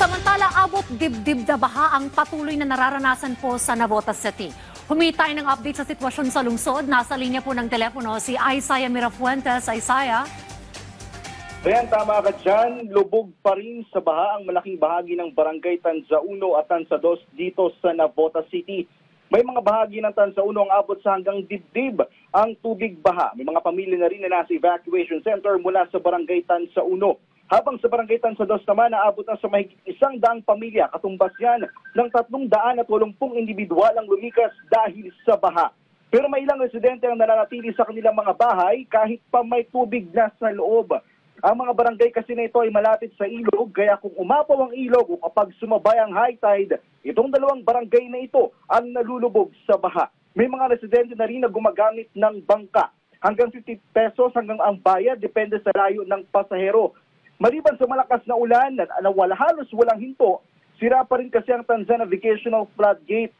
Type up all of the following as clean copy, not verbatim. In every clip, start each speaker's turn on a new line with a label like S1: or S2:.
S1: Samantala, abot dibdib na baha ang patuloy na nararanasan po sa Navotas City. Humingi tayo ng update sa sitwasyon sa lungsod. Nasa linya po ng telepono si Isaiah Mirafuentes. Isaiah?
S2: Ayan, tama ka dyan. Lubog pa rin sa baha ang malaking bahagi ng barangay Tanza 1 at Tanza 2 dito sa Navotas City. May mga bahagi ng Tanza 1 ang abot sa hanggang dibdib ang tubig baha. May mga pamilya na rin na nasa evacuation center mula sa barangay Tanza 1. Habang sa barangay Tanza 2 naman, naabot na sa mahigit 100 pamilya. Katumbas yan ng 380 individual ang lumikas dahil sa baha. Pero may ilang residente ang nananatili sa kanilang mga bahay kahit pa may tubig na sa loob. Ang mga barangay kasi na ito ay malapit sa ilog, kaya kung umapaw ang ilog o kapag sumabay ang high tide, itong dalawang barangay na ito ang nalulubog sa baha. May mga residente na rin na gumagamit ng bangka. Hanggang 50 pesos hanggang ang bayad, depende sa layo ng pasahero. Maliban sa malakas na ulan na halos walang hinto, sira pa rin kasi ang Tanza Navigational Floodgate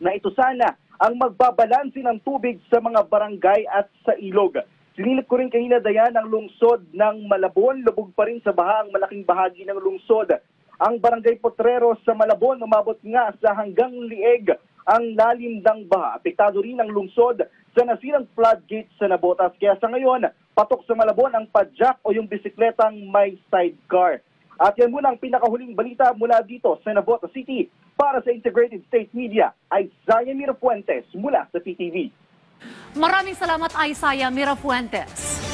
S2: na ito sana ang magbabalansi ng tubig sa mga barangay at sa ilog. Sinilip ko rin kanina, Dayan, ang lungsod ng Malabon. Lubog pa rin sa baha ang malaking bahagi ng lungsod. Ang barangay Potrero sa Malabon umabot nga sa hanggang lieg ang lalim ng baha. Apektado rin ang lungsod sa nasirang floodgate sa Navotas. Kaya sa ngayon, patok sa Malabon ang padjak o yung bisikletang may sidecar. At yan muna ang pinakahuling balita mula dito sa Navotas City. Para sa Integrated State Media, Isaiah Mirafuentes mula sa PTV.
S1: Maraming salamat, Isaiah Mirafuentes.